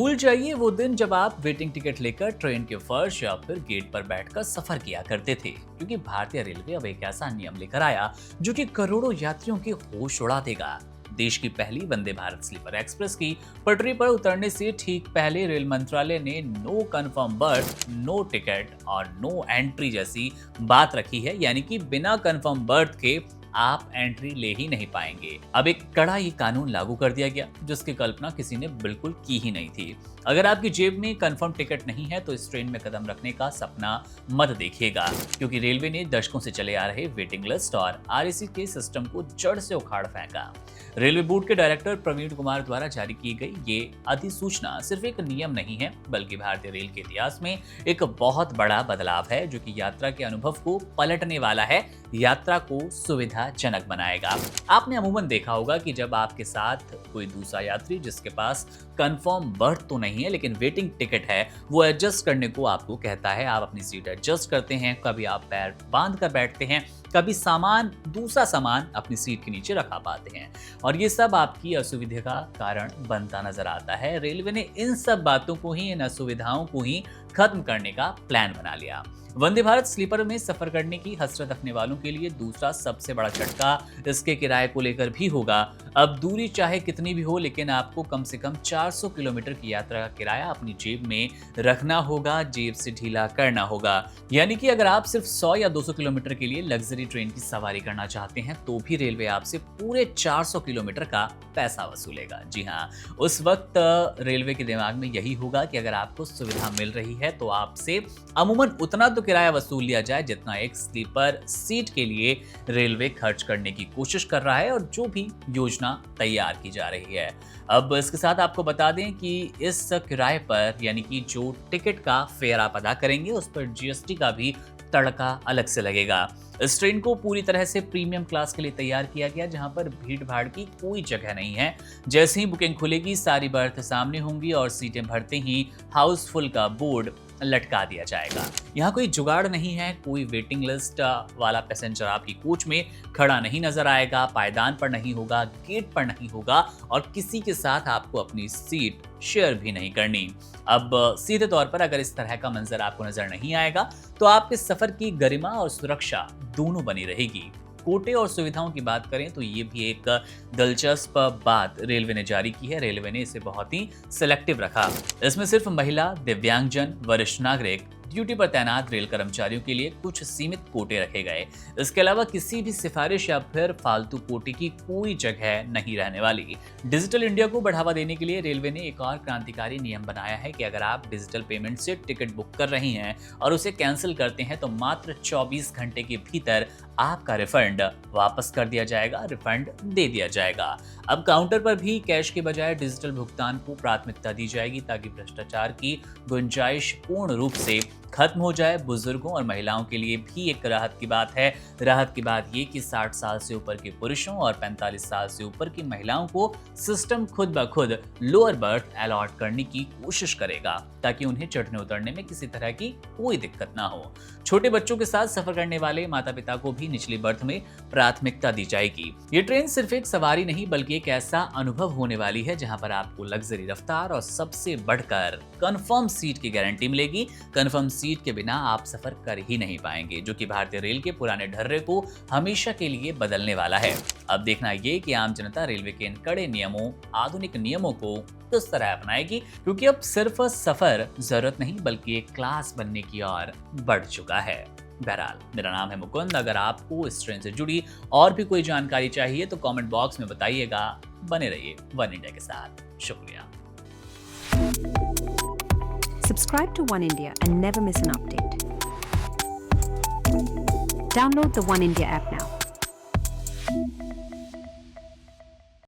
भूल जाइए वो दिन जब आप वेटिंग टिकट लेकर ट्रेन के फर्श या फिर गेट पर बैठकर सफर किया करते थे, क्योंकि भारतीय रेलवे अब एक ऐसा नियम लेकर आया जो कि करोड़ों यात्रियों के होश उड़ा देगा। देश की पहली वंदे भारत स्लीपर एक्सप्रेस की पटरी पर उतरने से ठीक पहले रेल मंत्रालय ने no confirm berth, no ticket और नो एंट्री जैसी बात रखी है, यानी कि बिना कंफर्म बर्थ के आप एंट्री ले ही नहीं पाएंगे। अब एक कड़ा ये कानून लागू कर दिया गया जिसकी कल्पना किसी ने बिल्कुल की ही नहीं थी। अगर आपकी जेब में कंफर्म टिकट नहीं है तो इस ट्रेन में कदम रखने का सपना मत देखिएगा, क्योंकि रेलवे ने दशकों से चले आ रहे वेटिंग लिस्ट और आरएसी के सिस्टम को जड़ से उखाड़ फेंका। रेलवे बोर्ड के डायरेक्टर प्रवीण कुमार द्वारा जारी की गई ये अधिसूचना सिर्फ एक नियम नहीं है, बल्कि भारतीय रेल के इतिहास में एक बहुत बड़ा बदलाव है जो कि यात्रा के अनुभव को पलटने वाला है, यात्रा को सुविधाजनक बनाएगा। आपने अमूमन देखा होगा कि जब आपके साथ कोई दूसरा यात्री जिसके पास कंफर्म बर्थ तो नहीं है लेकिन वेटिंग टिकट है, वो एडजस्ट करने को आपको कहता है, आप अपनी सीट एडजस्ट करते हैं, कभी आप पैर बांध कर बैठते हैं, कभी दूसरा सामान अपनी सीट के नीचे रखा पाते हैं, और ये सब आपकी असुविधा का कारण बनता नजर आता है। रेलवे ने इन सब बातों को ही, इन असुविधाओं को ही खत्म करने का प्लान बना लिया। वंदे भारत स्लीपर में सफर करने की हसरत रखने वालों के लिए दूसरा सबसे बड़ा झटका इसके किराए को लेकर भी होगा। अब दूरी चाहे कितनी भी हो, लेकिन आपको कम से कम 400 किलोमीटर की यात्रा का किराया अपनी जेब में रखना होगा, जेब से ढीला करना होगा। यानी कि अगर आप सिर्फ 100 या 200 किलोमीटर के लिए लग्जरी ट्रेन की सवारी करना चाहते हैं तो भी रेलवे आपसे पूरे 400 किलोमीटर का पैसा वसूलेगा। जी हाँ, उस वक्त रेलवे के दिमाग में यही होगा कि अगर आपको सुविधा मिल रही है तो आपसे अमूमन उतना तो किराया वसूल लिया जाए जितना एक स्लीपर सीट के लिए रेलवे खर्च करने की कोशिश कर रहा है और जो भी योजना तैयार की जा रही है। अब इसके साथ आपको बता दें कि इस किराए पर, यानी कि जो टिकट का फेयर आप अदा करेंगे, उस पर जीएसटी का भी तड़का अलग से लगेगा। इस ट्रेन को पूरी तरह से प्रीमियम क्लास के लिए तैयार किया गया, जहां पर भीड़ भाड़ की कोई जगह नहीं है। जैसे ही बुकिंग खुलेगी सारी बर्थ सामने होंगी और सीटें भरते ही हाउसफुल का बोर्ड लटका दिया जाएगा। यहाँ कोई जुगाड़ नहीं है, कोई वेटिंग लिस्ट वाला पैसेंजर आपकी कोच में खड़ा नहीं नजर आएगा, पायदान पर नहीं होगा, गेट पर नहीं होगा और किसी के साथ आपको अपनी सीट शेयर भी नहीं करनी। अब सीधे तौर पर अगर इस तरह का मंजर आपको नजर नहीं आएगा तो आपके सफर की गरिमा और सुरक्षा दोनों बनी रहेगी। कोटे और सुविधाओं की बात करें तो ये भी एक दिलचस्प बात रेलवे ने जारी की है। रेलवे ने इसे बहुत ही सिलेक्टिव रखा। इसमें सिर्फ महिला, दिव्यांगजन, वरिष्ठ नागरिक, ड्यूटी पर तैनात रेल कर्मचारियों के लिए कुछ सीमित कोटे रखे गए। इसके अलावा किसी भी सिफारिश या फिर फालतू कोटे की कोई जगह नहीं रहने वाली। डिजिटल इंडिया को बढ़ावा देने के लिए रेलवे ने एक और क्रांतिकारी नियम बनाया है कि अगर आप डिजिटल पेमेंट से टिकट बुक कर रही हैं और उसे कैंसिल करते हैं तो मात्र 24 घंटे के भीतर आपका रिफंड वापस कर दिया जाएगा, रिफंड दे दिया जाएगा। अब काउंटर पर भी कैश के बजाय डिजिटल भुगतान को प्राथमिकता दी जाएगी ताकि भ्रष्टाचार की गुंजाइश पूर्ण रूप से खत्म हो जाए। बुजुर्गों और महिलाओं के लिए भी एक राहत की बात है। राहत की बात ये कि 60 साल से ऊपर के पुरुषों और 45 साल से ऊपर की महिलाओं को सिस्टम खुद ब खुद लोअर बर्थ अलॉट करने की कोशिश करेगा ताकि उन्हें चढ़ने उतरने में किसी तरह की कोई दिक्कत ना हो। छोटे बच्चों के साथ सफर करने वाले माता पिता को भी निचली बर्थ में प्राथमिकता दी जाएगी। ये ट्रेन सिर्फ एक सवारी नहीं बल्कि एक ऐसा अनुभव होने वाली है जहां पर आपको लग्जरी रफ्तार और सबसे बढ़कर कंफर्म सीट की गारंटी मिलेगी। कंफर्म सीट के बिना आप सफर कर ही नहीं पाएंगे, जो कि भारतीय रेल के पुराने ढर्रे को हमेशा के लिए बदलने वाला है। अब देखना ये कि आम जनता रेलवे के इन कड़े नियमों, आधुनिक नियमों को किस तरह अपनाएगी, क्योंकि अब सिर्फ सफर जरूरत नहीं बल्कि एक क्लास बनने की ओर बढ़ चुका है। बहरहाल, मेरा नाम है मुकुंद। अगर आपको इस ट्रेन से जुड़ी और भी कोई जानकारी चाहिए तो कमेंट बॉक्स में बताइएगा। बने रहिए वन इंडिया के साथ। शुक्रिया। Subscribe to One India and never miss an update. Download the One India app now.